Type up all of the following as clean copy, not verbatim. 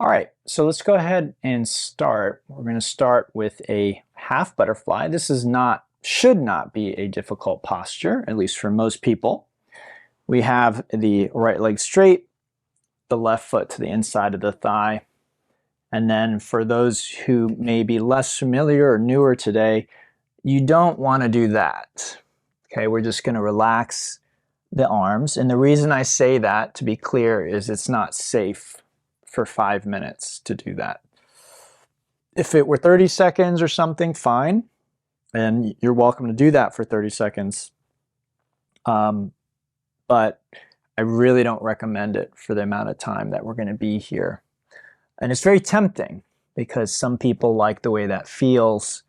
All right, so let's go ahead and start. We're going to start with a half butterfly. This should not be a difficult posture, at least for most people. We have the right leg straight, the left foot to the inside of the thigh. And then for those who may be less familiar or newer today, you don't want to do that. Okay, we're just going to relax the arms. And the reason I say that, to be clear, is it's not safe for 5 minutes to do that. If it were 30 seconds or something, fine. And you're welcome to do that for 30 seconds. But I really don't recommend it for the amount of time that we're going to be here. And it's very tempting because some people like the way that feels.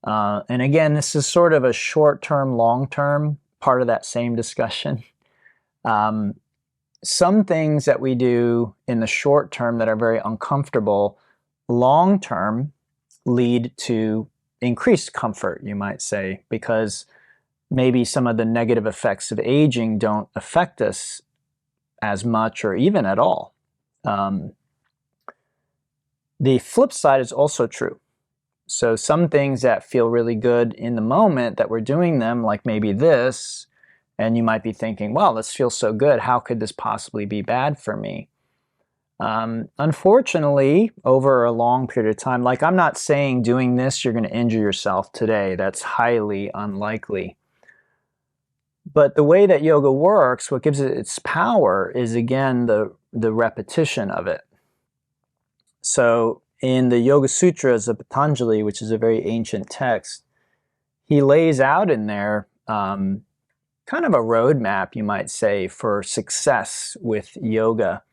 And again, this is sort of a short-term, long-term part of that same discussion. Some things that we do in the short term that are very uncomfortable, long term lead to increased comfort, you might say, because maybe some of the negative effects of aging don't affect us as much or even at all. The flip side is also true. So some things that feel really good in the moment that we're doing them, like maybe this, and you might be thinking, wow, this feels so good. How could this possibly be bad for me? Unfortunately, over a long period of time, like I'm not saying doing this, you're going to injure yourself today. That's highly unlikely. But the way that yoga works, what gives it its power is, again, the repetition of it. So in the Yoga Sutras of Patanjali, which is a very ancient text, he lays out in there kind of a roadmap, you might say, for success with yoga.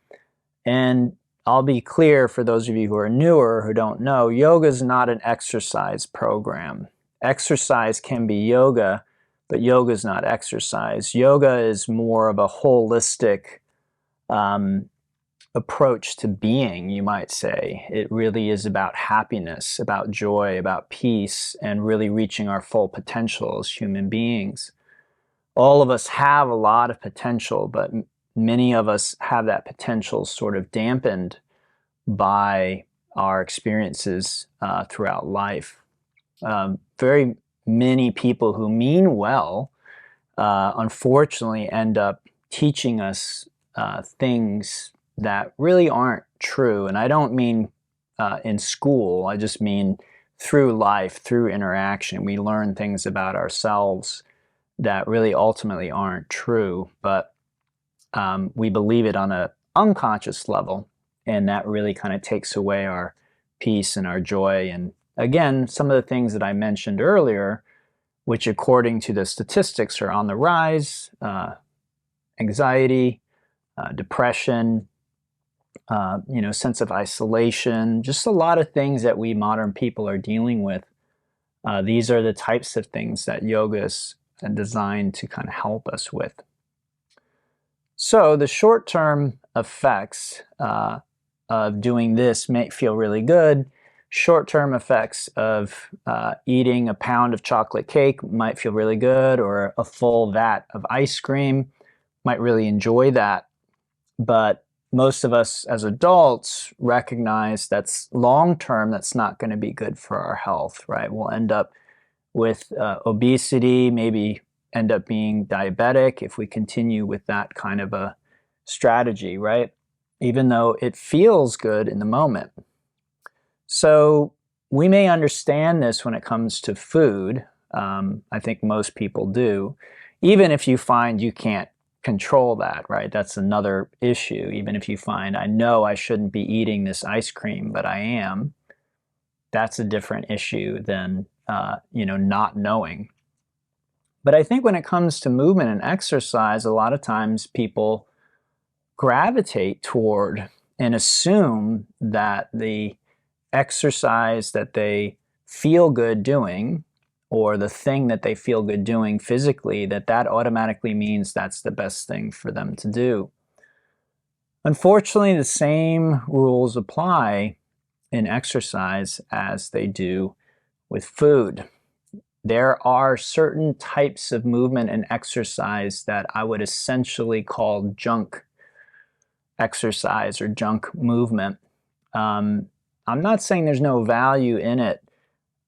And I'll be clear for those of you who are newer, who don't know, yoga is not an exercise program. Exercise can be yoga, but yoga is not exercise. Yoga is more of a holistic approach to being, you might say. It really is about happiness, about joy, about peace, and really reaching our full potential as human beings. All of us have a lot of potential, but many of us have that potential sort of dampened by our experiences throughout life. Very many people who mean well, unfortunately, end up teaching us things that really aren't true. And I don't mean in school, I just mean through life, through interaction. We learn things about ourselves that really ultimately aren't true, but we believe it on an unconscious level, and that really kind of takes away our peace and our joy. And again, some of the things that I mentioned earlier, which according to the statistics are on the rise, anxiety, depression, sense of isolation, just a lot of things that we modern people are dealing with. These are the types of things that yoga is designed to kind of help us with. So the short-term effects of doing this may feel really good. Short-term effects of eating a pound of chocolate cake might feel really good, or a full vat of ice cream, might really enjoy that. But most of us as adults recognize that's long-term, that's not going to be good for our health, right? We'll end up with obesity, maybe end up being diabetic if we continue with that kind of a strategy, right? Even though it feels good in the moment. So we may understand this when it comes to food. I think most people do. Even if you find you can't control that, right? That's another issue. Even if you find, I know I shouldn't be eating this ice cream, but I am, that's a different issue than not knowing. But I think when it comes to movement and exercise, a lot of times people gravitate toward and assume that the exercise that they feel good doing, or the thing that they feel good doing physically, that automatically means that's the best thing for them to do. Unfortunately, the same rules apply in exercise as they do with food. There are certain types of movement and exercise that I would essentially call junk exercise or junk movement. I'm not saying there's no value in it,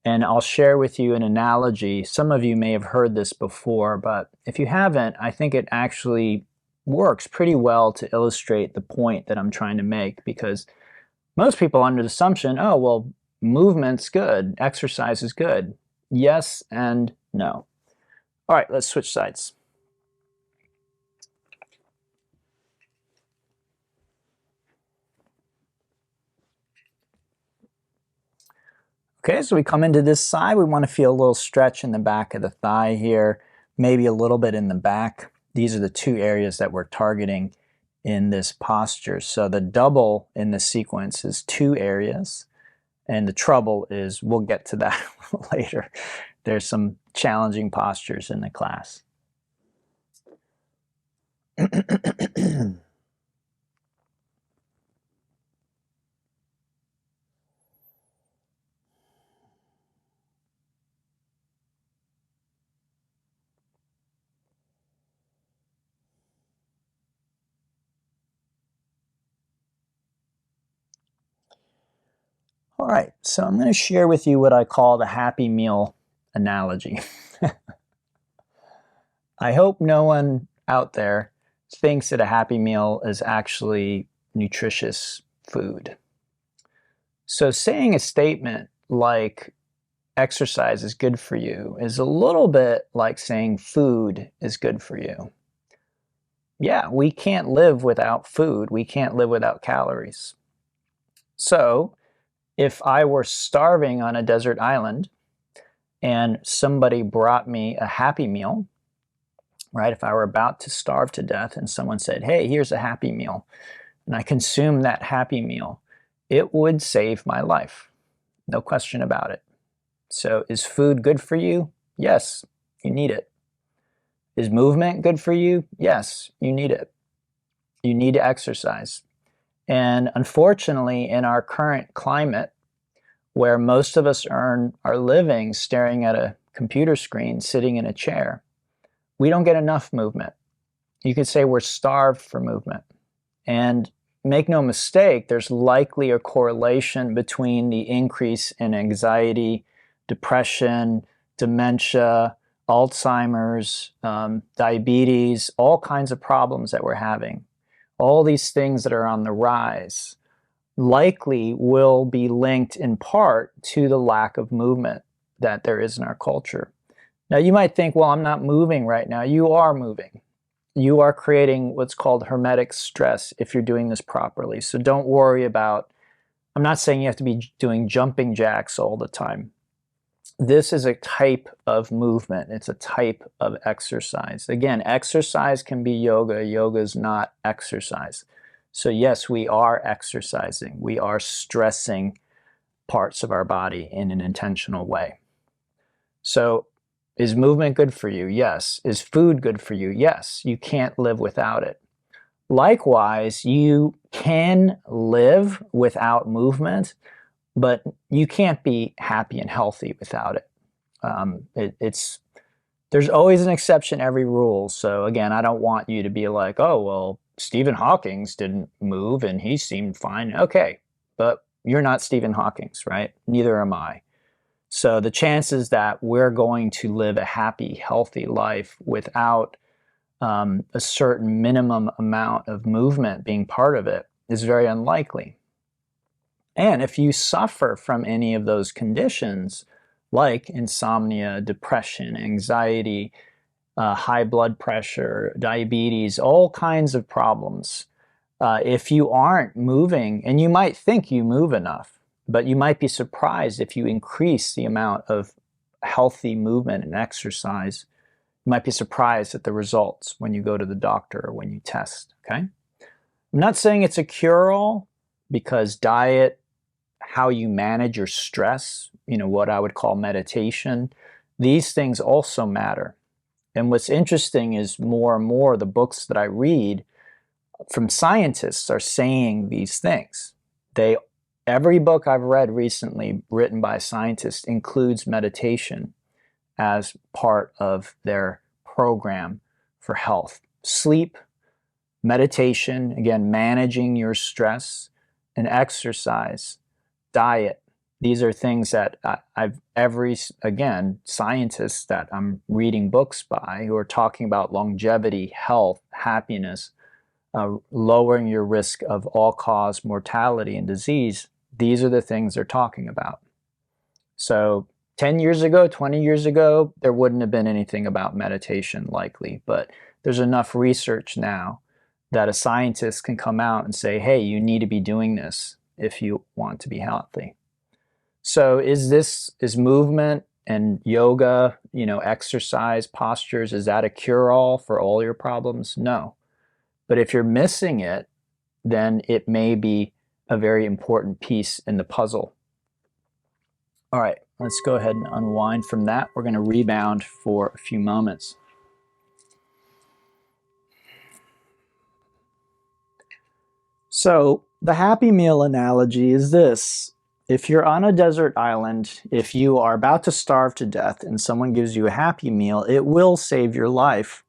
and I'll share with you an analogy. Some of you may have heard this before, but if you haven't, I think it actually works pretty well to illustrate the point that I'm trying to make, because most people are under the assumption, oh, well, movement's good, exercise is good. Yes and no. All right, let's switch sides. Okay, so we come into this side. We want to feel a little stretch in the back of the thigh here, maybe a little bit in the back. These are the two areas that we're targeting in this posture. So the double in the sequence is 2 areas, and the trouble is, we'll get to that later. There's some challenging postures in the class. All right, so I'm going to share with you what I call the Happy Meal analogy. I hope no one out there thinks that a Happy Meal is actually nutritious food. So saying a statement like exercise is good for you is a little bit like saying food is good for you. Yeah, we can't live without food. We can't live without calories. So if I were starving on a desert island and somebody brought me a Happy Meal, right? If I were about to starve to death and someone said, hey, here's a Happy Meal, and I consumed that Happy Meal, it would save my life. No question about it. So is food good for you? Yes, you need it. Is movement good for you? Yes, you need it. You need to exercise. And unfortunately, in our current climate, where most of us earn our living staring at a computer screen, sitting in a chair, we don't get enough movement. You could say we're starved for movement. And make no mistake, there's likely a correlation between the increase in anxiety, depression, dementia, Alzheimer's, diabetes, all kinds of problems that we're having. All these things that are on the rise likely will be linked in part to the lack of movement that there is in our culture. Now you might think, well, I'm not moving right now. You are moving. You are creating what's called hermetic stress if you're doing this properly. So don't worry about, I'm not saying you have to be doing jumping jacks all the time. This is a type of movement. It's a type of exercise. Again, exercise can be yoga. Yoga is not exercise. So yes, we are exercising. We are stressing parts of our body in an intentional way. So is movement good for you? Yes. Is food good for you? Yes. You can't live without it. Likewise, you can live without movement, but you can't be happy and healthy without it. There's always an exception, every rule. So again, I don't want you to be like, oh, well, Stephen Hawking didn't move and he seemed fine. Okay, but you're not Stephen Hawking, right? Neither am I. So the chances that we're going to live a happy, healthy life without a certain minimum amount of movement being part of it is very unlikely. And if you suffer from any of those conditions, like insomnia, depression, anxiety, high blood pressure, diabetes, all kinds of problems, if you aren't moving, and you might think you move enough, but you might be surprised if you increase the amount of healthy movement and exercise. You might be surprised at the results when you go to the doctor or when you test, okay? I'm not saying it's a cure-all, because diet, how you manage your stress, what I would call meditation, these things also matter. And what's interesting is more and more the books that I read from scientists are saying these things. Every book I've read recently written by scientists includes meditation as part of their program for health. Sleep, meditation, again, managing your stress, and exercise, diet. These are things that again, scientists that I'm reading books by who are talking about longevity, health, happiness, lowering your risk of all-cause mortality and disease. These are the things they're talking about. So 10 years ago, 20 years ago, there wouldn't have been anything about meditation likely, but there's enough research now that a scientist can come out and say, hey, you need to be doing this if you want to be healthy. So is movement and yoga, exercise, postures, is that a cure-all for all your problems? No. But if you're missing it, then it may be a very important piece in the puzzle. All right, let's go ahead and unwind from that. We're going to rebound for a few moments. So the Happy Meal analogy is this. If you're on a desert island, if you are about to starve to death and someone gives you a Happy Meal, it will save your life.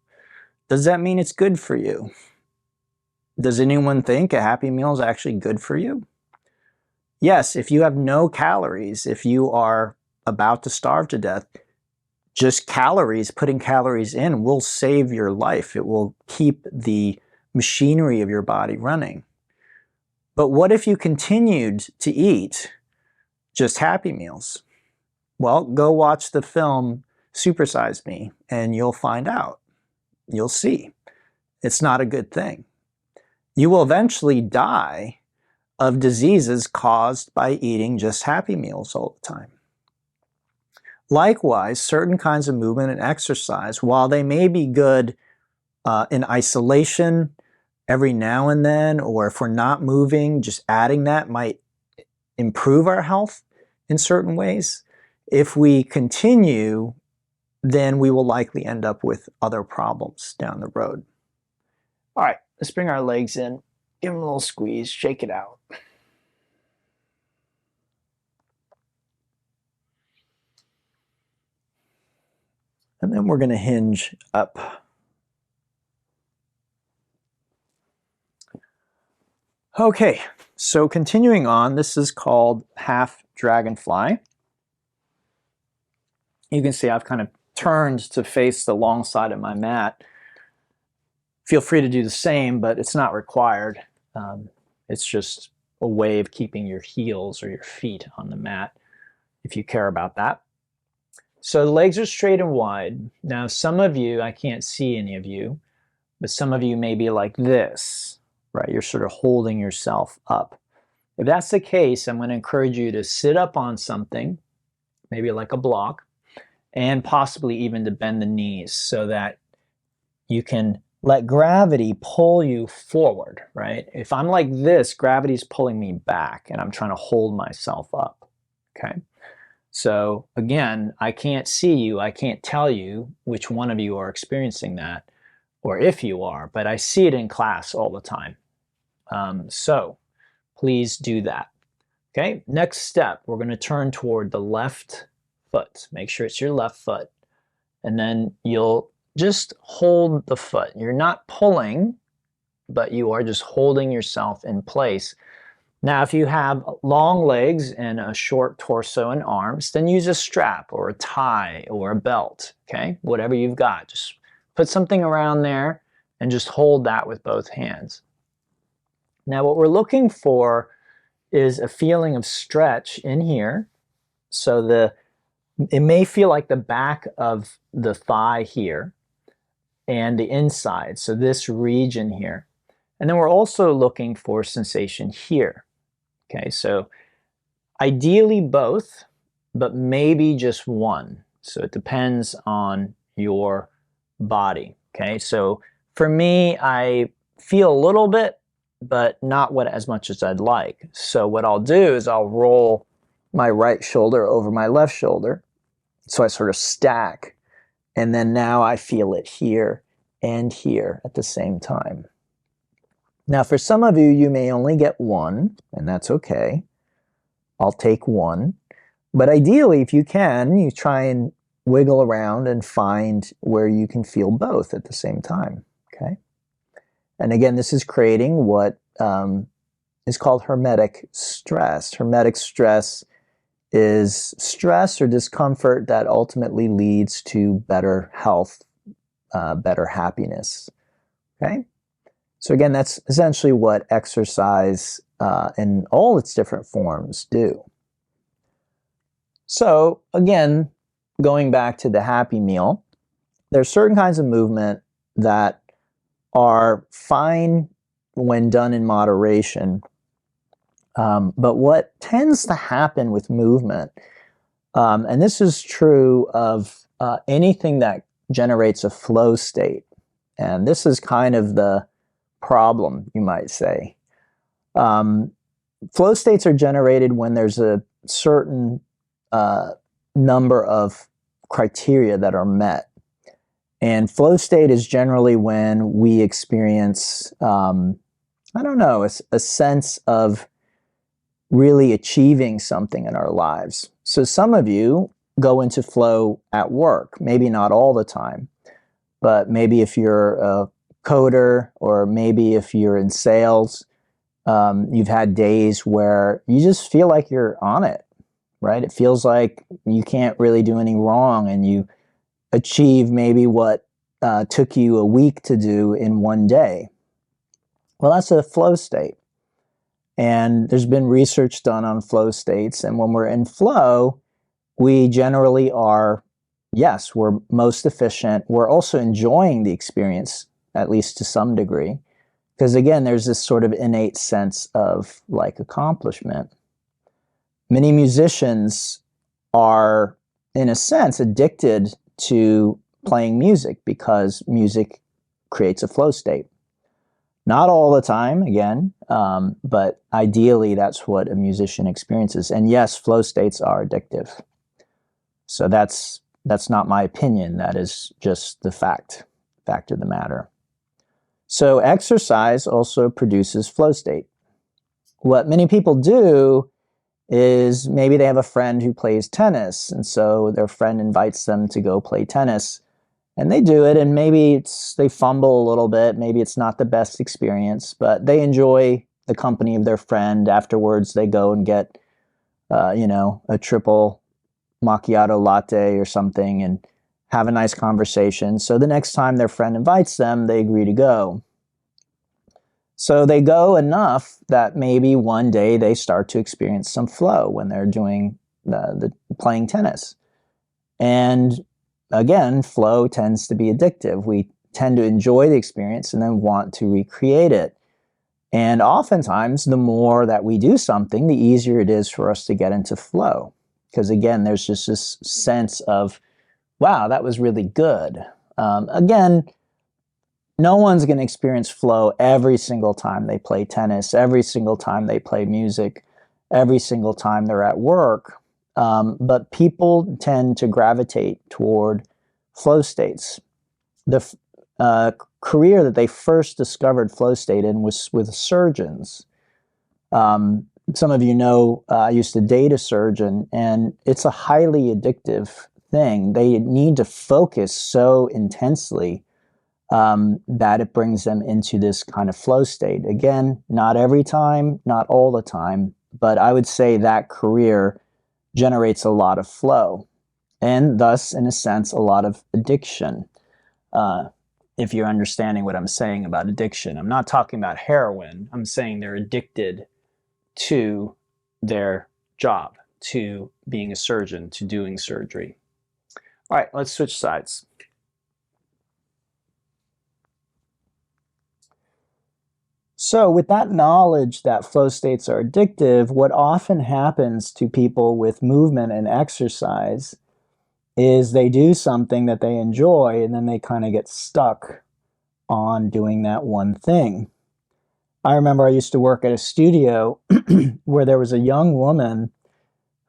Does that mean it's good for you? Does anyone think a Happy Meal is actually good for you? Yes, if you have no calories, if you are about to starve to death, just calories, putting calories in will save your life. It will keep the machinery of your body running. But what if you continued to eat just Happy Meals? Well, go watch the film Supersize Me and you'll find out. You'll see. It's not a good thing. You will eventually die of diseases caused by eating just Happy Meals all the time. Likewise, certain kinds of movement and exercise, while they may be good in isolation every now and then, or if we're not moving, just adding that might improve our health in certain ways. If we continue, then we will likely end up with other problems down the road. All right, let's bring our legs in, give them a little squeeze, shake it out. And then we're going to hinge up. Okay, so continuing on, this is called half dragonfly. You can see I've kind of turned to face the long side of my mat. Feel free to do the same, but it's not required. It's just a way of keeping your heels or your feet on the mat if you care about that. So the legs are straight and wide. Now some of you, I can't see any of you, but some of you may be like this, right? You're sort of holding yourself up. If that's the case, I'm going to encourage you to sit up on something, maybe like a block, and possibly even to bend the knees so that you can let gravity pull you forward, right? If I'm like this, gravity's pulling me back and I'm trying to hold myself up, okay? So again, I can't see you, I can't tell you which one of you are experiencing that, or if you are, but I see it in class all the time. So please do that. Okay, next step, we're going to turn toward the left foot. Make sure it's your left foot. And then you'll just hold the foot. You're not pulling, but you are just holding yourself in place. Now, if you have long legs and a short torso and arms, then use a strap or a tie or a belt, okay? Whatever you've got, just put something around there and just hold that with both hands. Now, what we're looking for is a feeling of stretch in here. So it may feel like the back of the thigh here and the inside, so this region here. And then we're also looking for sensation here. Okay, so ideally both, but maybe just one. So it depends on your body. Okay, so for me, I feel a little bit, but not as much as I'd like. So what I'll do is I'll roll my right shoulder over my left shoulder. So I sort of stack, and then now I feel it here and here at the same time. Now, for some of you, you may only get one, and that's okay. I'll take one. But ideally, if you can, you try and wiggle around and find where you can feel both at the same time, okay? And again, this is creating what is called hermetic stress. Hermetic stress is stress or discomfort that ultimately leads to better health, better happiness. Okay? So again, that's essentially what exercise in all its different forms do. So again, going back to the happy meal, there's certain kinds of movement that are fine when done in moderation. But what tends to happen with movement, and this is true of anything that generates a flow state, and this is kind of the problem, you might say. Flow states are generated when there's a certain number of criteria that are met. And flow state is generally when we experience, I don't know, a sense of really achieving something in our lives. So some of you go into flow at work, maybe not all the time, but maybe if you're a coder or maybe if you're in sales, you've had days where you just feel like you're on it, right? It feels like you can't really do any wrong and you achieve maybe what took you a week to do in one day. Well, that's a flow state. And there's been research done on flow states. And when we're in flow, we generally are, yes, we're most efficient. We're also enjoying the experience, at least to some degree. Because again, there's this sort of innate sense of like accomplishment. Many musicians are, in a sense, addicted to playing music because music creates a flow state. Not all the time, again, but ideally that's what a musician experiences. And yes, flow states are addictive. So that's not my opinion. That is just the fact of the matter. So exercise also produces flow state. What many people do is maybe they have a friend who plays tennis, and so their friend invites them to go play tennis. And they do it, and maybe they fumble a little bit. Maybe it's not the best experience, but they enjoy the company of their friend. Afterwards, they go and get, a triple macchiato latte or something and have a nice conversation. So the next time their friend invites them, they agree to go. So they go enough that maybe one day they start to experience some flow when they're doing the playing tennis. And again, flow tends to be addictive. We tend to enjoy the experience and then want to recreate it. And oftentimes, the more that we do something, the easier it is for us to get into flow. Because again, there's just this sense of, wow, that was really good. Again, no one's going to experience flow every single time they play tennis, every single time they play music, every single time they're at work. But people tend to gravitate toward flow states. The career that they first discovered flow state in was with surgeons. Some of you know I used to date a surgeon, and it's a highly addictive thing. They need to focus so intensely that it brings them into this kind of flow state. Again, not every time, not all the time, but I would say that career generates a lot of flow and thus, in a sense, a lot of addiction. If you're understanding what I'm saying about addiction, I'm not talking about heroin. I'm saying they're addicted to their job, to being a surgeon, to doing surgery. All right, let's switch sides. So with that knowledge that flow states are addictive, what often happens to people with movement and exercise is they do something that they enjoy and then they kind of get stuck on doing that one thing. I remember I used to work at a studio where there was a young woman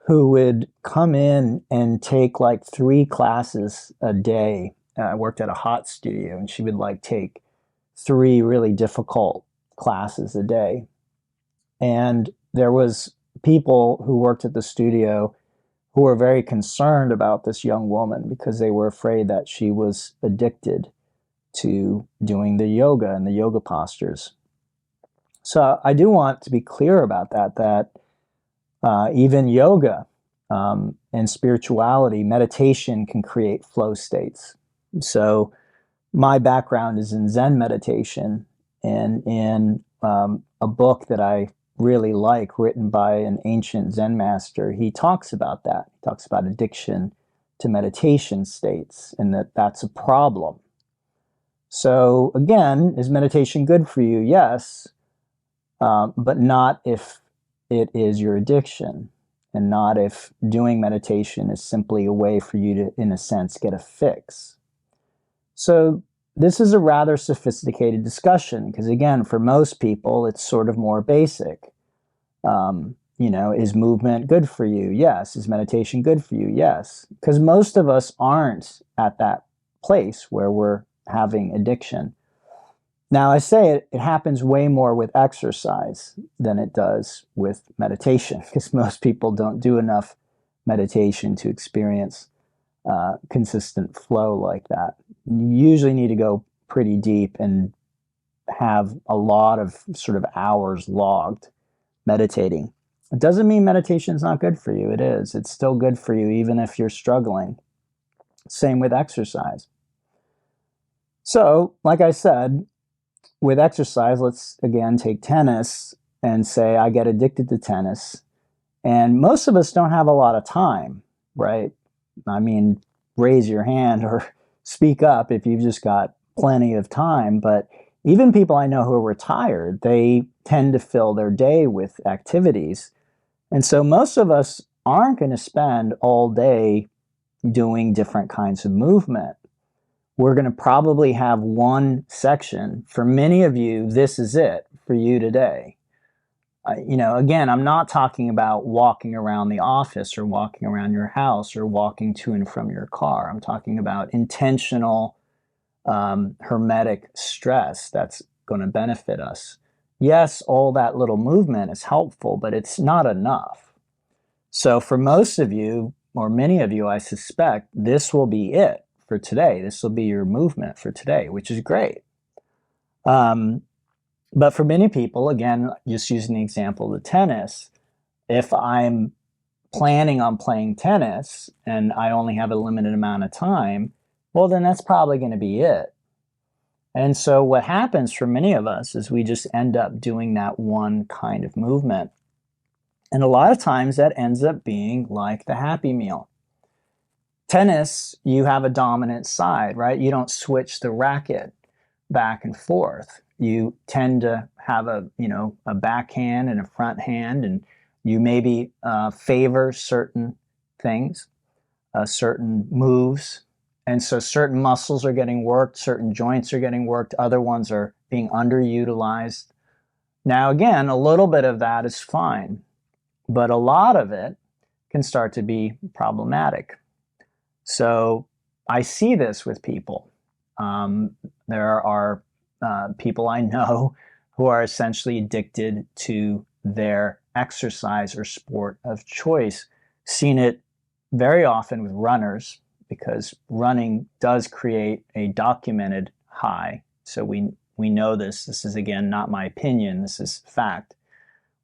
who would come in and take like 3 classes a day. I worked at a hot studio, and she would like take 3 really difficult classes a day. And there was people who worked at the studio who were very concerned about this young woman because they were afraid that she was addicted to doing the yoga and the yoga postures. So I do want to be clear about that, even yoga and spirituality, meditation can create flow states. So my background is in Zen meditation, and in a book that I really like, written by an ancient Zen master, he talks about that. He talks about addiction to meditation states and that that's a problem. So again, is meditation good for you? Yes, but not if it is your addiction, and not if doing meditation is simply a way for you to, in a sense, get a fix. So this is a rather sophisticated discussion because, again, for most people, it's sort of more basic. Is movement good for you? Yes. Is meditation good for you? Yes. Because most of us aren't at that place where we're having addiction. Now, I say it happens way more with exercise than it does with meditation, because most people don't do enough meditation to experience consistent flow like that. You usually need to go pretty deep and have a lot of sort of hours logged meditating. It doesn't mean meditation is not good for you. It is. It's still good for you even if you're struggling. Same with exercise. So, like I said, with exercise, let's again take tennis and say I get addicted to tennis. And most of us don't have a lot of time, right? I mean, raise your hand or speak up if you've just got plenty of time. But even people I know who are retired, they tend to fill their day with activities. And so most of us aren't going to spend all day doing different kinds of movement. We're going to probably have one section. For many of you, this is it for you today. Again, I'm not talking about walking around the office or walking around your house or walking to and from your car. I'm talking about intentional, hermetic stress that's going to benefit us. Yes, all that little movement is helpful, but it's not enough. So for most of you, or many of you, I suspect, this will be it for today. This will be your movement for today, which is great. But for many people, again, just using the example of the tennis, if I'm planning on playing tennis and I only have a limited amount of time, well, then that's probably going to be it. And so what happens for many of us is we just end up doing that one kind of movement. And a lot of times that ends up being like the Happy Meal. Tennis, you have a dominant side, right? You don't switch the racket back and forth. You tend to have a backhand and a front hand, and you maybe favor certain things, certain moves. And so certain muscles are getting worked, certain joints are getting worked, other ones are being underutilized. Now, again, a little bit of that is fine, but a lot of it can start to be problematic. So I see this with people. There are people I know who are essentially addicted to their exercise or sport of choice. Seen it very often with runners, because running does create a documented high. So we know this. This is, again, not my opinion. This is fact.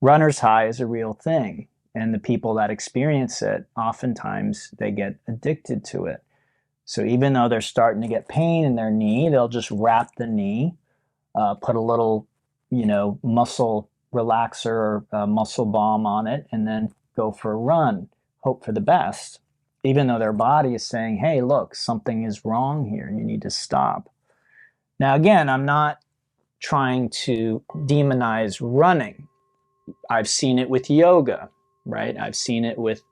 Runner's high is a real thing. And the people that experience it, oftentimes they get addicted to it. So even though they're starting to get pain in their knee, they'll just wrap the knee, put a little, muscle relaxer or muscle balm on it, and then go for a run, hope for the best, even though their body is saying, hey, look, something is wrong here. You need to stop. Now, again, I'm not trying to demonize running. I've seen it with yoga, right? I've seen it with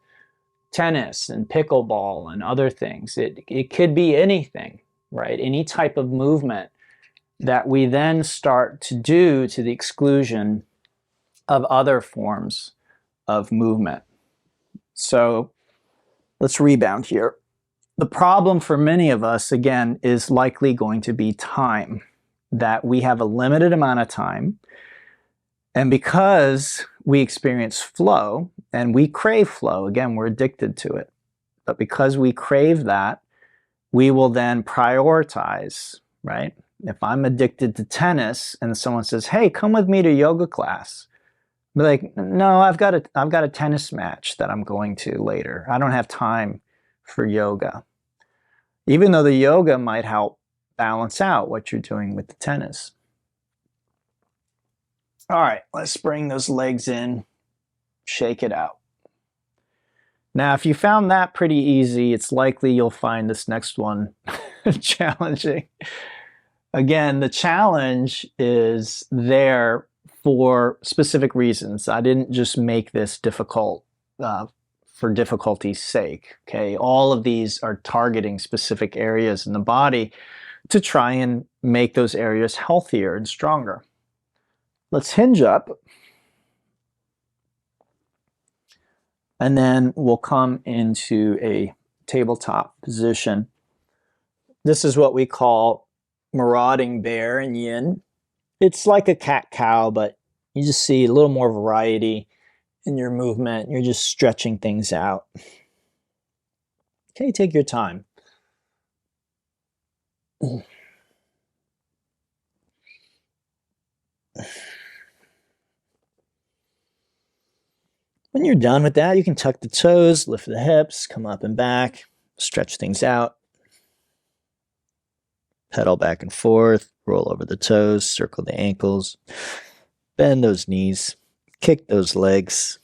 tennis and pickleball and other things. It could be anything, right? Any type of movement that we then start to do to the exclusion of other forms of movement. So let's rebound here. The problem for many of us, again, is likely going to be time, that we have a limited amount of time. And because we experience flow and we crave flow, again, we're addicted to it. But because we crave that, we will then prioritize, right? If I'm addicted to tennis and someone says, hey, come with me to yoga class, I'll be like, no, I've got a tennis match that I'm going to later. I don't have time for yoga. Even though the yoga might help balance out what you're doing with the tennis. All right, let's bring those legs in, shake it out. Now, if you found that pretty easy, it's likely you'll find this next one challenging. Again, the challenge is there for specific reasons. I didn't just make this difficult for difficulty's sake, okay? All of these are targeting specific areas in the body to try and make those areas healthier and stronger. Let's hinge up. And then we'll come into a tabletop position. This is what we call marauding bear in yin. It's like a cat-cow, but you just see a little more variety in your movement. You're just stretching things out. Okay, take your time. When you're done with that, you can tuck the toes, lift the hips, come up and back, stretch things out. Pedal back and forth, roll over the toes, circle the ankles, bend those knees, kick those legs.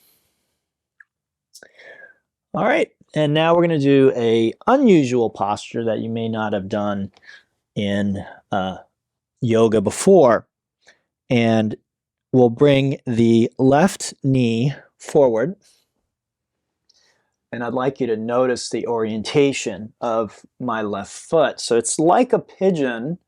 All right, and now we're going to do an unusual posture that you may not have done in yoga before. And we'll bring the left knee forward. And I'd like you to notice the orientation of my left foot. So it's like a pigeon,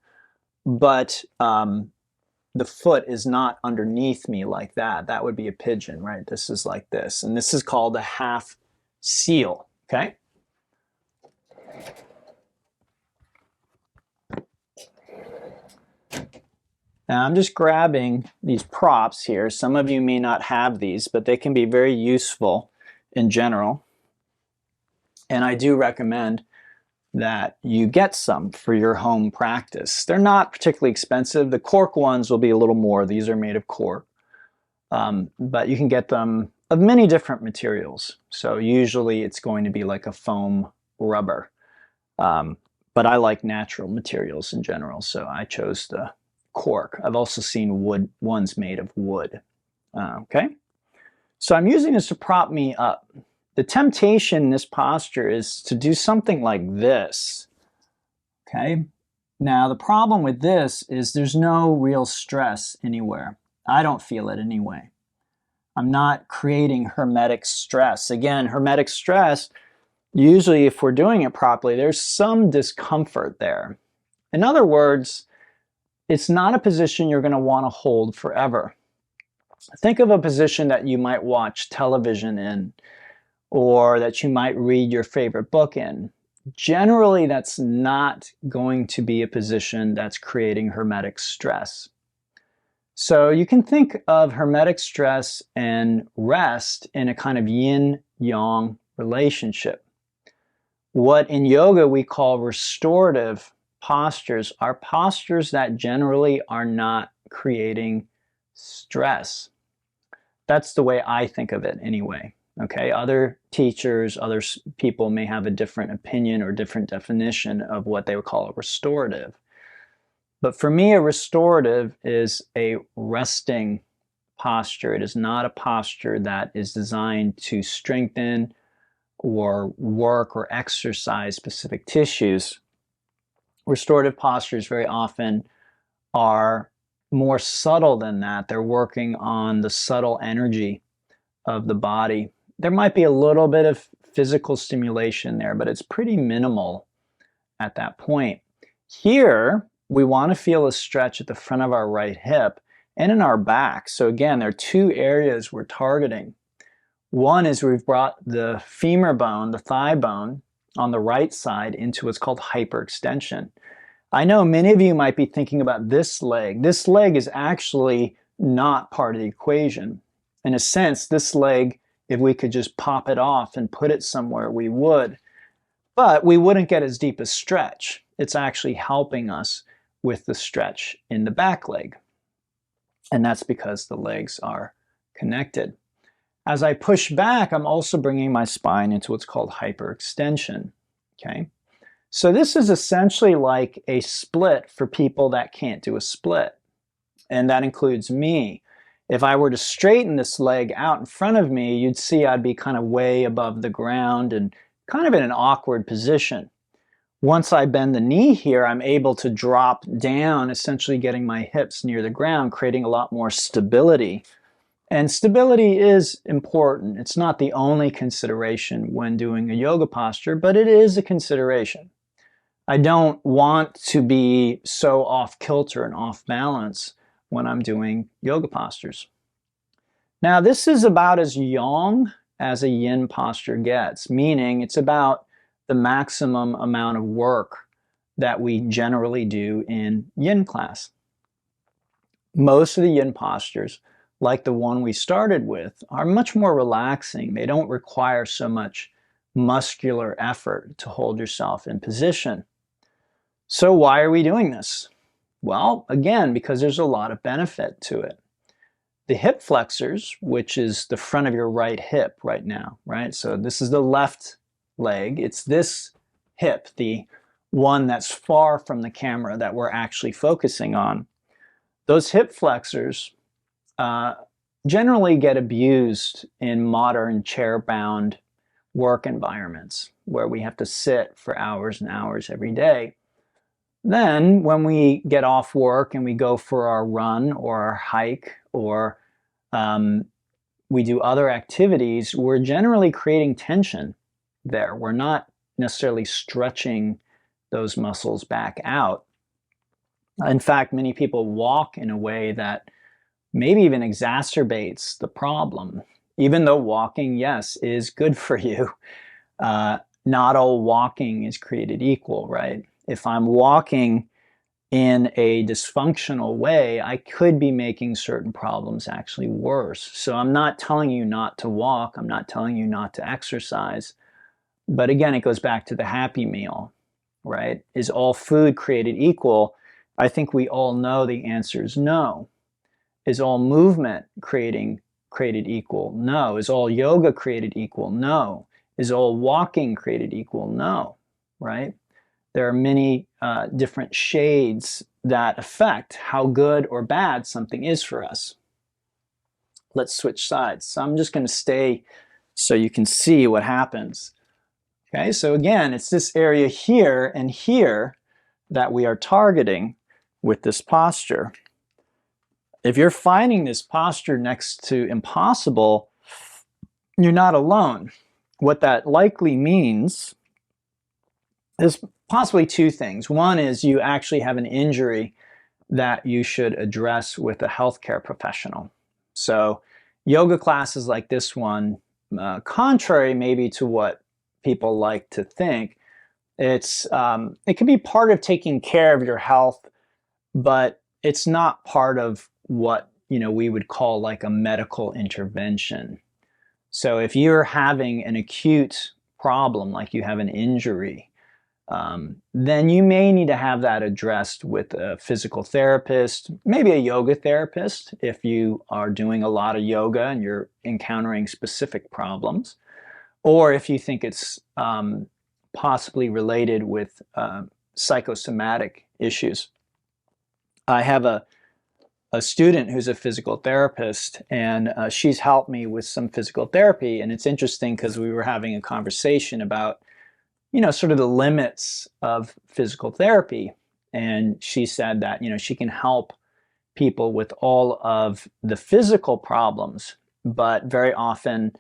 but the foot is not underneath me like that. That would be a pigeon, right? This is like this. And this is called a half seal, okay? Now I'm just grabbing these props here. Some of you may not have these, but they can be very useful in general. And I do recommend that you get some for your home practice. They're not particularly expensive. The cork ones will be a little more. These are made of cork. But you can get them of many different materials. So usually it's going to be like a foam rubber. But I like natural materials in general, so I chose the cork. I've also seen wood ones made of wood. Okay? So I'm using this to prop me up. The temptation in this posture is to do something like this. Okay? Now the problem with this is there's no real stress anywhere. I don't feel it anyway. I'm not creating hermetic stress. Again, hermetic stress, usually if we're doing it properly, there's some discomfort there. In other words, it's not a position you're going to want to hold forever. Think of a position that you might watch television in, or that you might read your favorite book in. Generally, that's not going to be a position that's creating hermetic stress. So you can think of hermetic stress and rest in a kind of yin-yang relationship. What in yoga we call restorative postures are postures that generally are not creating stress. That's the way I think of it anyway. Okay, other teachers, other people may have a different opinion or different definition of what they would call a restorative. But for me, a restorative is a resting posture. It is not a posture that is designed to strengthen or work or exercise specific tissues. Restorative postures very often are more subtle than that. They're working on the subtle energy of the body. There might be a little bit of physical stimulation there, but it's pretty minimal at that point. Here, we want to feel a stretch at the front of our right hip and in our back. So again, there are two areas we're targeting. One is we've brought the femur bone, the thigh bone, on the right side into what's called hyperextension. I know many of you might be thinking about this leg. This leg is actually not part of the equation. In a sense, this leg, if we could just pop it off and put it somewhere, we would. But we wouldn't get as deep a stretch. It's actually helping us with the stretch in the back leg. And that's because the legs are connected. As I push back, I'm also bringing my spine into what's called hyperextension, okay? So this is essentially like a split for people that can't do a split. And that includes me. If I were to straighten this leg out in front of me, you'd see I'd be kind of way above the ground and kind of in an awkward position. Once I bend the knee here, I'm able to drop down, essentially getting my hips near the ground, creating a lot more stability. And stability is important. It's not the only consideration when doing a yoga posture, but it is a consideration. I don't want to be so off kilter and off balance when I'm doing yoga postures. Now, this is about as yang as a yin posture gets, meaning it's about the maximum amount of work that we generally do in yin class. Most of the yin postures, like the one we started with, are much more relaxing. They don't require so much muscular effort to hold yourself in position. So why are we doing this? Well, again, because there's a lot of benefit to it. The hip flexors, which is the front of your right hip right now, right? So this is the left leg. It's this hip, the one that's far from the camera that we're actually focusing on. Those hip flexors generally get abused in modern chair-bound work environments where we have to sit for hours and hours every day. Then when we get off work and we go for our run or our hike or we do other activities, we're generally creating tension there. We're not necessarily stretching those muscles back out. In fact, many people walk in a way that maybe even exacerbates the problem. Even though walking, yes, is good for you, not all walking is created equal, right? If I'm walking in a dysfunctional way, I could be making certain problems actually worse. So I'm not telling you not to walk. I'm not telling you not to exercise. But again, it goes back to the happy meal, right? Is all food created equal? I think we all know the answer is no. Is all movement created equal? No. Is all yoga created equal? No. Is all walking created equal? No, right? There are many different shades that affect how good or bad something is for us. Let's switch sides. So I'm just going to stay so you can see what happens. Okay, so again, it's this area here and here that we are targeting with this posture. If you're finding this posture next to impossible, you're not alone. What that likely means is possibly two things. One is you actually have an injury that you should address with a healthcare professional. So yoga classes like this one, contrary maybe to what people like to think, it can be part of taking care of your health, but it's not part of what we would call like a medical intervention. So if you're having an acute problem, like you have an injury, then you may need to have that addressed with a physical therapist, maybe a yoga therapist if you are doing a lot of yoga and you're encountering specific problems, or if you think it's possibly related with psychosomatic issues. I have a student who's a physical therapist, and she's helped me with some physical therapy, and it's interesting because we were having a conversation about sort of the limits of physical therapy. And she said that, she can help people with all of the physical problems, but very often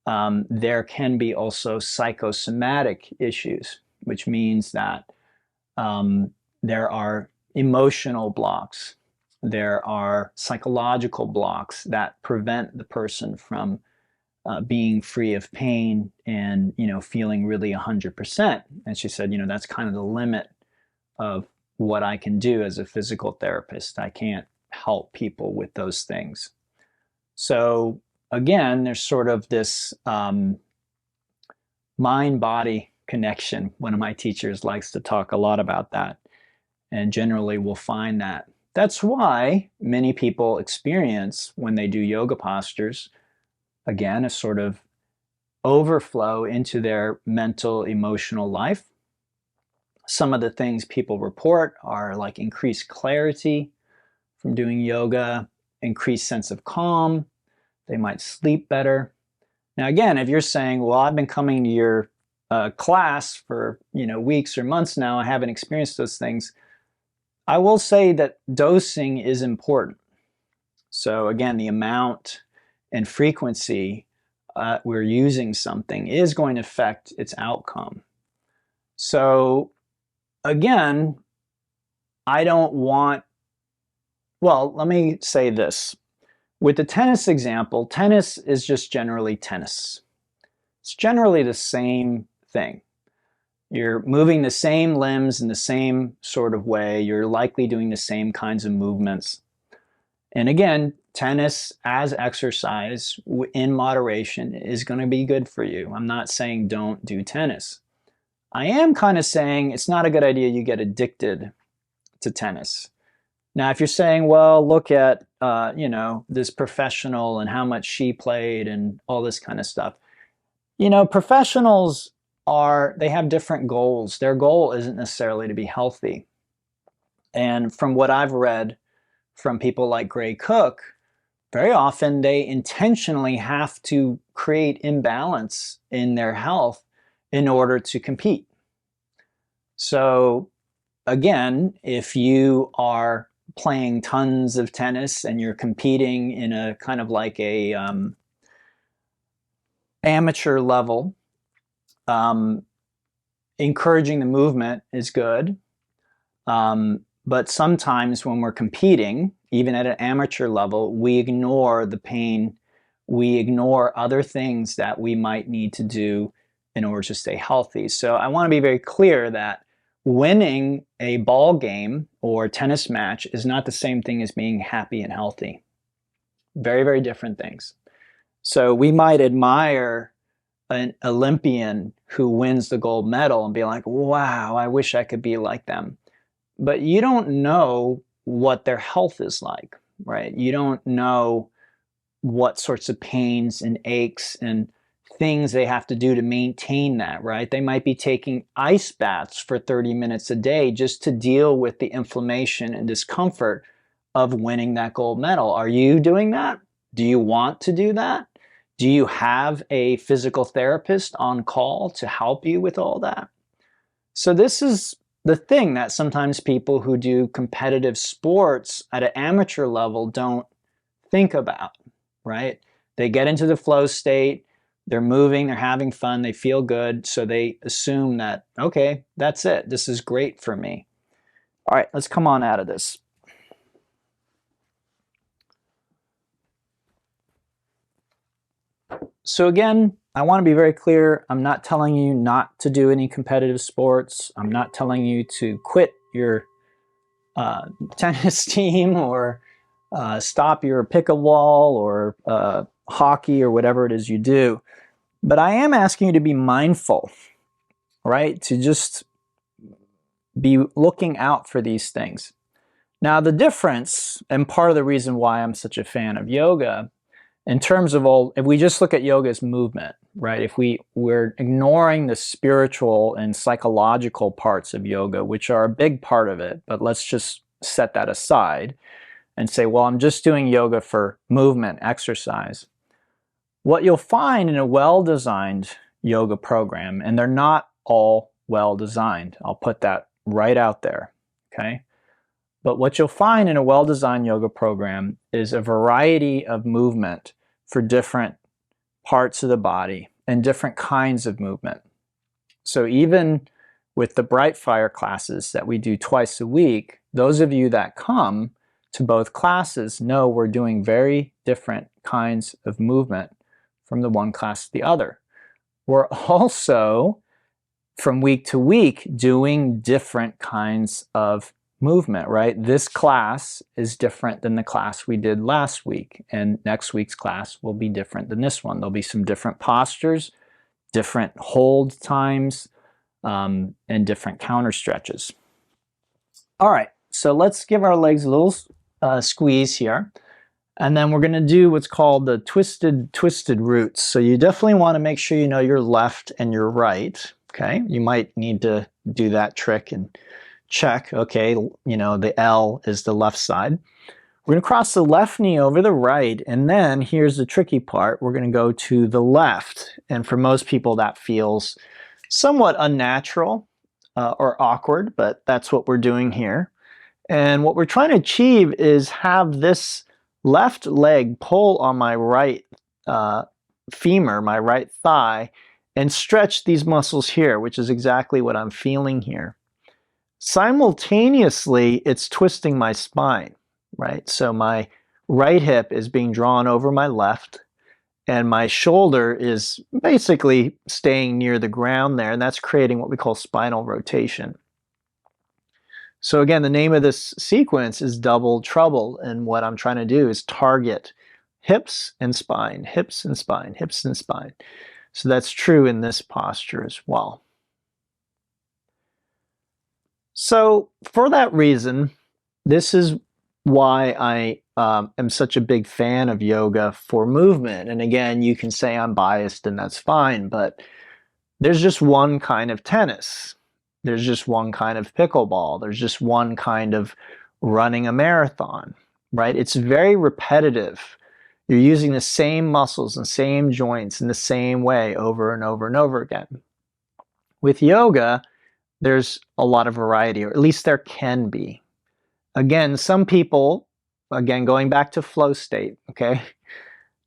there can be also psychosomatic issues, which means that there are emotional blocks, there are psychological blocks that prevent the person from being free of pain and feeling really 100%. And she said, that's kind of the limit of what I can do as a physical therapist. I can't help people with those things. So again, there's sort of this mind-body connection. One of my teachers likes to talk a lot about that. and generally we'll find that. That's why many people experience, when they do yoga postures, again, a sort of overflow into their mental, emotional life. Some of the things people report are like increased clarity from doing yoga, increased sense of calm. They might sleep better. Now, again, if you're saying, well, I've been coming to your class for weeks or months now, I haven't experienced those things, I will say that dosing is important. So again, the amount and frequency we're using something is going to affect its outcome. So again, I don't want, well, let me say this. With the tennis example, tennis is just generally tennis. It's generally the same thing. You're moving the same limbs in the same sort of way. You're likely doing the same kinds of movements. And again, tennis as exercise in moderation is going to be good for you. I'm not saying don't do tennis. I am kind of saying it's not a good idea you get addicted to tennis. Now, if you're saying, well, look at, this professional and how much she played and all this kind of stuff. Professionals they have different goals. Their goal isn't necessarily to be healthy. And from what I've read from people like Gray Cook, very often they intentionally have to create imbalance in their health in order to compete. So again, if you are playing tons of tennis and you're competing in a kind of like a amateur level, encouraging the movement is good. But sometimes when we're competing, even at an amateur level, we ignore the pain. We ignore other things that we might need to do in order to stay healthy. So I want to be very clear that winning a ball game or tennis match is not the same thing as being happy and healthy. Very, very different things. So we might admire an Olympian who wins the gold medal and be like, wow, I wish I could be like them. But you don't know what their health is like, right? You don't know what sorts of pains and aches and things they have to do to maintain that, right? They might be taking ice baths for 30 minutes a day just to deal with the inflammation and discomfort of winning that gold medal. Are you doing that? Do you want to do that? Do you have a physical therapist on call to help you with all that? So this is the thing that sometimes people who do competitive sports at an amateur level don't think about, right? They get into the flow state, they're moving, they're having fun, they feel good, so they assume that, okay, that's it, this is great for me. All right, let's come on out of this. So again, I want to be very clear. I'm not telling you not to do any competitive sports. I'm not telling you to quit your tennis team or stop your pickleball or hockey or whatever it is you do. But I am asking you to be mindful, right? To just be looking out for these things. Now, the difference, and part of the reason why I'm such a fan of yoga, in terms of if we just look at yoga as movement, right? If we're ignoring the spiritual and psychological parts of yoga, which are a big part of it, but let's just set that aside and say, well, I'm just doing yoga for movement, exercise. What you'll find in a well-designed yoga program, and they're not all well-designed, I'll put that right out there, okay? But what you'll find in a well-designed yoga program is a variety of movement for different parts of the body and different kinds of movement. So even with the Bright Fire classes that we do twice a week, those of you that come to both classes know we're doing very different kinds of movement from the one class to the other. We're also, from week to week, doing different kinds of movement, right? This class is different than the class we did last week, and next week's class will be different than this one. There'll be some different postures, different hold times, and different counter stretches. All right, so let's give our legs a little squeeze here. And then we're going to do what's called the twisted roots. So you definitely want to make sure you know your left and your right. Okay, you might need to do that trick and check. Okay, you know, the L is the left side. We're going to cross the left knee over the right, and then here's the tricky part. We're going to go to the left. And for most people, that feels somewhat unnatural or awkward, but that's what we're doing here. And what we're trying to achieve is have this left leg pull on my right femur, my right thigh, and stretch these muscles here, which is exactly what I'm feeling here. Simultaneously, it's twisting my spine, right? So my right hip is being drawn over my left, and my shoulder is basically staying near the ground there, and that's creating what we call spinal rotation. So again, the name of this sequence is double trouble, and what I'm trying to do is target hips and spine, hips and spine, hips and spine. So that's true in this posture as well. So for that reason, this is why I am such a big fan of yoga for movement. And again, you can say I'm biased and that's fine, but there's just one kind of tennis. There's just one kind of pickleball. There's just one kind of running a marathon, right? It's very repetitive. You're using the same muscles and same joints in the same way over and over and over again. With yoga, there's a lot of variety, or at least there can be. Again, some people, again, going back to flow state, okay?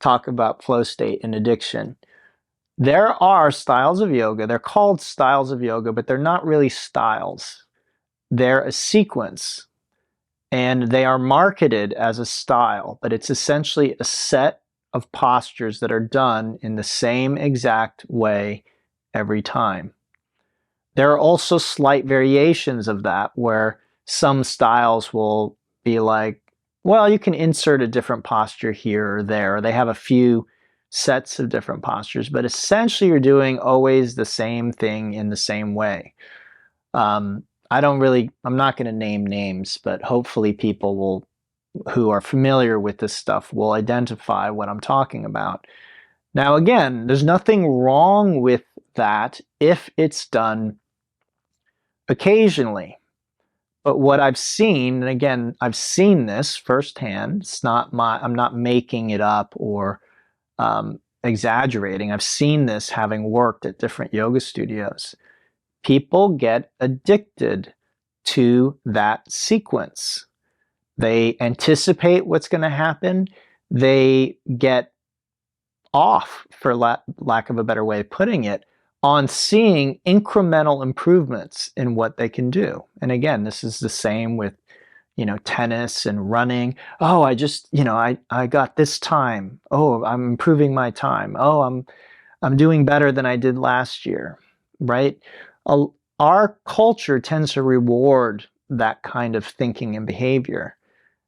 Talk about flow state and addiction. There are styles of yoga, they're called styles of yoga, but they're not really styles. They're a sequence, and they are marketed as a style, but it's essentially a set of postures that are done in the same exact way every time. There are also slight variations of that where some styles will be like, well, you can insert a different posture here or there. Or they have a few sets of different postures, but essentially you're doing always the same thing in the same way. I'm not going to name names, but hopefully people who are familiar with this stuff will identify what I'm talking about. Now, again, there's nothing wrong with that if it's done occasionally. But what I've seen, and again, I've seen this firsthand, I'm not making it up or exaggerating. I've seen this having worked at different yoga studios. People get addicted to that sequence. They anticipate what's going to happen. They get off, for lack of a better way of putting it, on seeing incremental improvements in what they can do. And again, this is the same with, you know, tennis and running. Oh, I got this time. Oh, I'm improving my time. Oh, I'm doing better than I did last year, right? Our culture tends to reward that kind of thinking and behavior.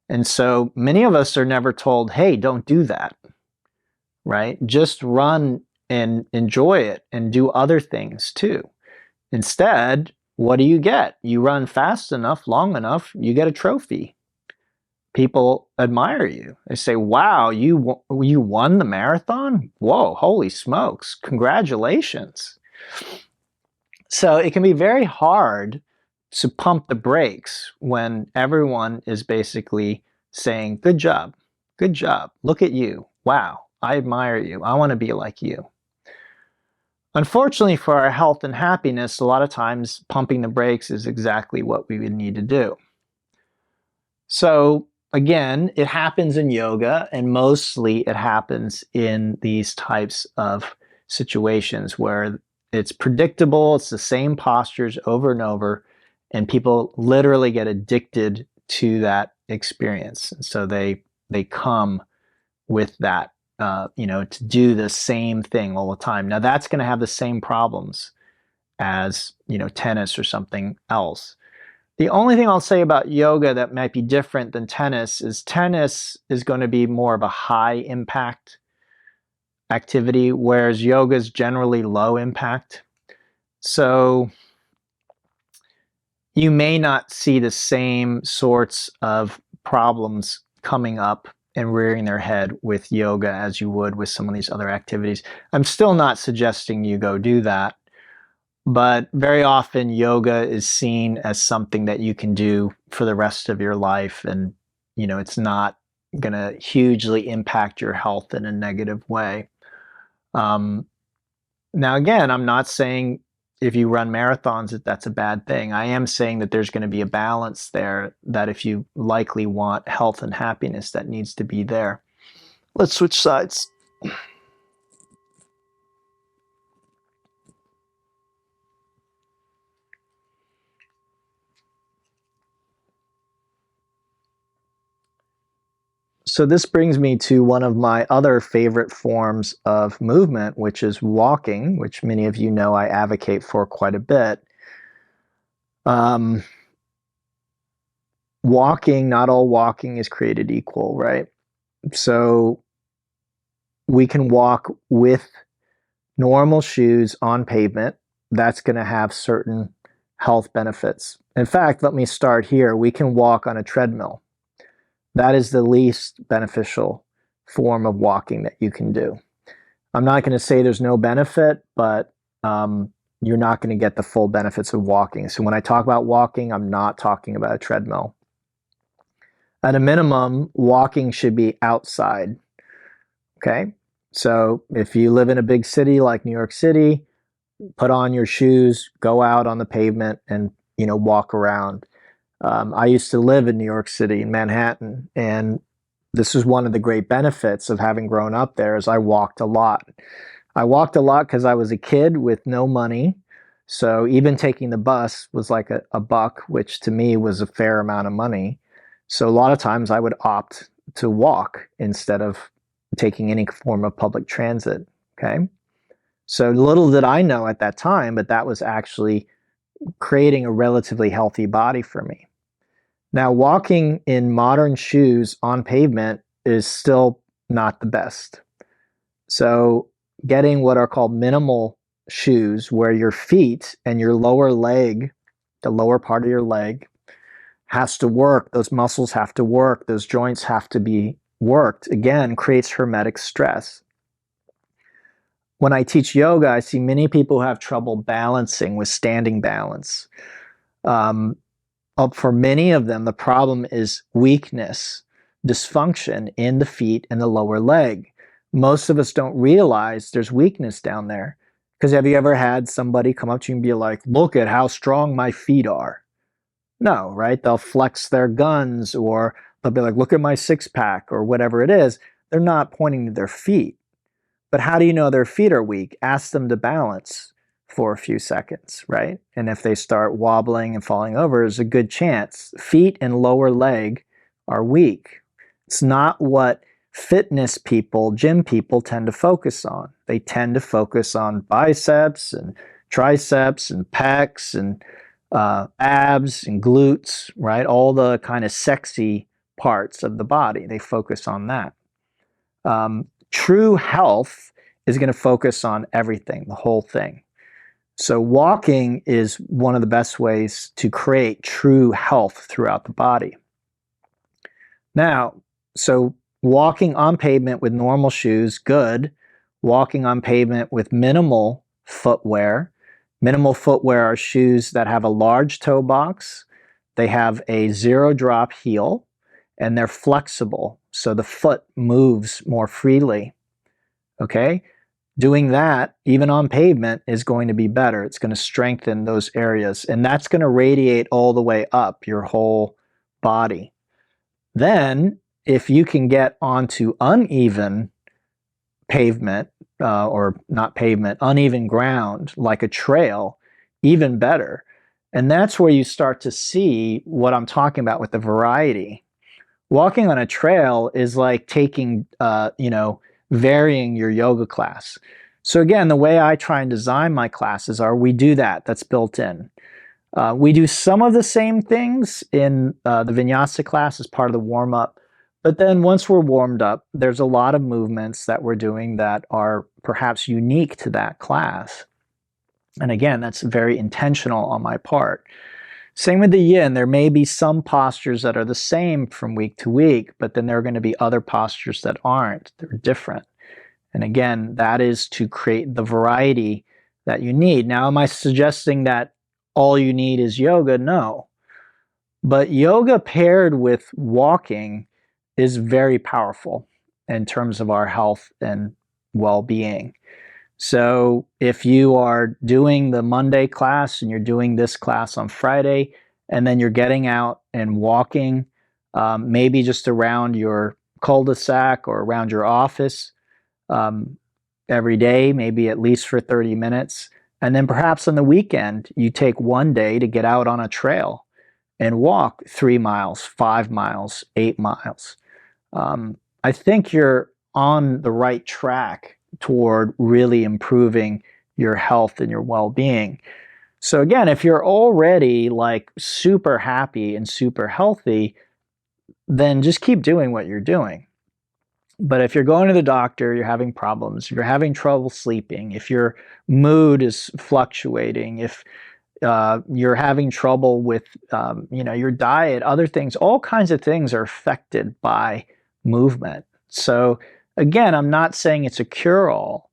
And so many of us are never told, hey, don't do that, right? Just run and enjoy it and do other things too. Instead, what do you get? You run fast enough, long enough, you get a trophy. People admire you. They say, wow, you won the marathon? Whoa, holy smokes, congratulations. So it can be very hard to pump the brakes when everyone is basically saying, good job, look at you, wow, I admire you, I want to be like you. Unfortunately for our health and happiness, a lot of times pumping the brakes is exactly what we would need to do. So again, it happens in yoga, and mostly it happens in these types of situations where it's predictable, it's the same postures over and over, and people literally get addicted to that experience. And so they come with that, to do the same thing all the time. Now that's going to have the same problems as, tennis or something else. The only thing I'll say about yoga that might be different than tennis is going to be more of a high impact activity, whereas yoga is generally low impact. So, you may not see the same sorts of problems coming up and rearing their head with yoga as you would with some of these other activities. I'm still not suggesting you go do that, but very often yoga is seen as something that you can do for the rest of your life, and it's not going to hugely impact your health in a negative way. Now, again, I'm not saying if you run marathons that that's a bad thing. I am saying that there's going to be a balance there, that if you likely want health and happiness, that needs to be there. Let's switch sides. So this brings me to one of my other favorite forms of movement, which is walking, which many of you know I advocate for quite a bit. Walking, not all walking is created equal, right? So we can walk with normal shoes on pavement. That's going to have certain health benefits. In fact, let me start here. We can walk on a treadmill. That is the least beneficial form of walking that you can do. I'm not going to say there's no benefit, but you're not going to get the full benefits of walking. So when I talk about walking, I'm not talking about a treadmill. At a minimum, walking should be outside. Okay? So if you live in a big city like New York City, put on your shoes, go out on the pavement, and walk around. I used to live in New York City, in Manhattan, and this is one of the great benefits of having grown up there, is I walked a lot. I walked a lot because I was a kid with no money. So even taking the bus was like a buck, which to me was a fair amount of money. So a lot of times I would opt to walk instead of taking any form of public transit. Okay. So little did I know at that time, but that was actually creating a relatively healthy body for me. Now, walking in modern shoes on pavement is still not the best. So getting what are called minimal shoes, where your feet and your lower leg, the lower part of your leg, has to work, those muscles have to work, those joints have to be worked, again, creates hermetic stress. When I teach yoga, I see many people have trouble balancing with standing balance. For many of them, the problem is weakness, dysfunction in the feet and the lower leg. Most of us don't realize there's weakness down there. Because have you ever had somebody come up to you and be like, look at how strong my feet are? No, right? They'll flex their guns, or they'll be like, look at my six pack, or whatever it is. They're not pointing to their feet. But how do you know their feet are weak? Ask them to balance for a few seconds, right? And if they start wobbling and falling over, there's a good chance feet and lower leg are weak. It's not what fitness people, gym people tend to focus on. They tend to focus on biceps and triceps and pecs and abs and glutes, right? All the kind of sexy parts of the body. They focus on that. True health is going to focus on everything, the whole thing. So walking is one of the best ways to create true health throughout the body. Now, so walking on pavement with normal shoes, good. Walking on pavement with minimal footwear. Minimal footwear are shoes that have a large toe box. They have a zero drop heel, and they're flexible, so the foot moves more freely. Okay? Doing that, even on pavement, is going to be better. It's going to strengthen those areas, and that's going to radiate all the way up your whole body. Then, if you can get onto uneven pavement, or not pavement, uneven ground, like a trail, even better. And that's where you start to see what I'm talking about with the variety. Walking on a trail is like taking, varying your yoga class. So again, the way I try and design my classes are, we do that. That's built in. We do some of the same things in the vinyasa class as part of the warm-up. But then once we're warmed up, there's a lot of movements that we're doing that are perhaps unique to that class. And again, that's very intentional on my part. Same with the yin. There may be some postures that are the same from week to week, but then there are going to be other postures that aren't. They're different. And again, that is to create the variety that you need. Now, am I suggesting that all you need is yoga? No. But yoga paired with walking is very powerful in terms of our health and well-being. So if you are doing the Monday class and you're doing this class on Friday, and then you're getting out and walking, maybe just around your cul-de-sac or around your office every day, maybe at least for 30 minutes. And then perhaps on the weekend, you take one day to get out on a trail and walk 3 miles, 5 miles, 8 miles. I think you're on the right track toward really improving your health and your well-being. So again, if you're already like super happy and super healthy, then just keep doing what you're doing. But if you're going to the doctor, you're having problems, if you're having trouble sleeping, if your mood is fluctuating, if you're having trouble with your diet, other things, all kinds of things are affected by movement. So again, I'm not saying it's a cure-all,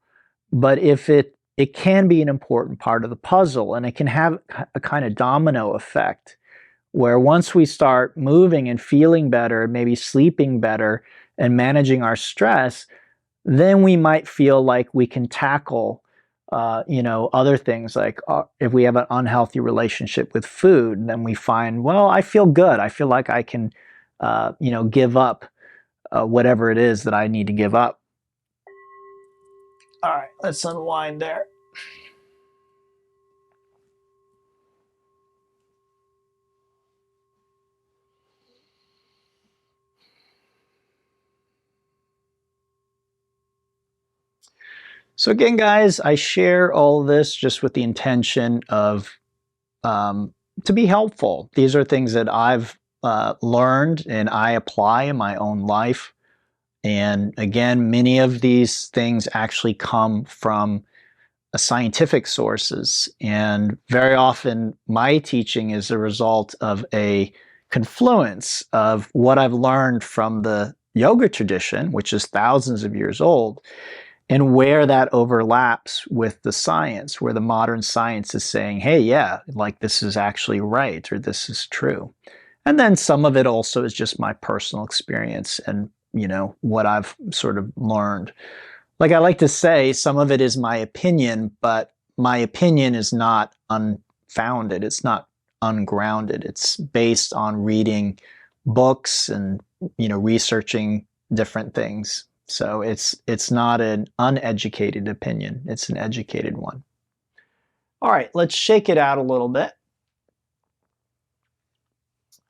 but if it can be an important part of the puzzle, and it can have a kind of domino effect where once we start moving and feeling better, maybe sleeping better and managing our stress, then we might feel like we can tackle other things, like if we have an unhealthy relationship with food, then we find, well, I feel good. I feel like I can, give up whatever it is that I need to give up. All right, let's unwind there. So again, guys, I share all this just with the intention of to be helpful. These are things that I've learned and I apply in my own life. And again, many of these things actually come from scientific sources. And very often my teaching is a result of a confluence of what I've learned from the yoga tradition, which is thousands of years old, and where that overlaps with the science, where the modern science is saying, hey, yeah, like this is actually right, or this is true. And then some of it also is just my personal experience and, what I've sort of learned. Like I like to say, some of it is my opinion, but my opinion is not unfounded. It's not ungrounded. It's based on reading books and, researching different things. So it's not an uneducated opinion. It's an educated one. All right, let's shake it out a little bit.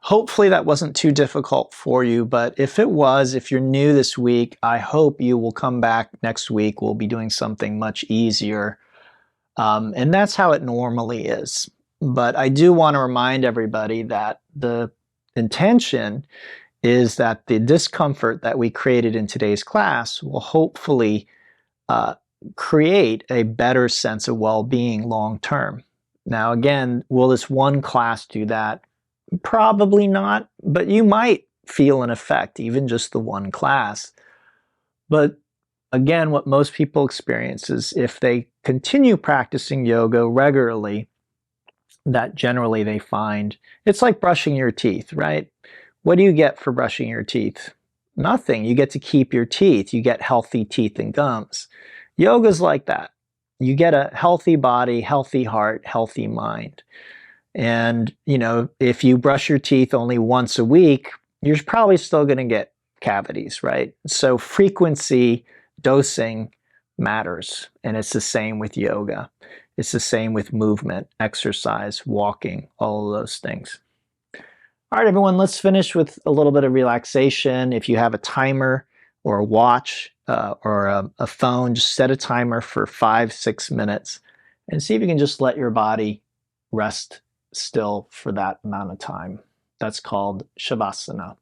Hopefully that wasn't too difficult for you, but if it was, if you're new this week, I hope you will come back next week. We'll be doing something much easier. And that's how it normally is. But I do want to remind everybody that the intention is that the discomfort that we created in today's class will hopefully create a better sense of well-being long term. Now, again, will this one class do that? Probably not, but you might feel an effect, even just the one class. But again, what most people experience is if they continue practicing yoga regularly, that generally they find it's like brushing your teeth, right? What do you get for brushing your teeth? Nothing. You get to keep your teeth. You get healthy teeth and gums. Yoga's like that. You get a healthy body, healthy heart, healthy mind. And, if you brush your teeth only once a week, you're probably still going to get cavities, right? So frequency, dosing matters. And it's the same with yoga. It's the same with movement, exercise, walking, all of those things. All right, everyone, let's finish with a little bit of relaxation. If you have a timer or a watch or a phone, just set a timer for 5-6 minutes and see if you can just let your body rest still for that amount of time. That's called Shavasana.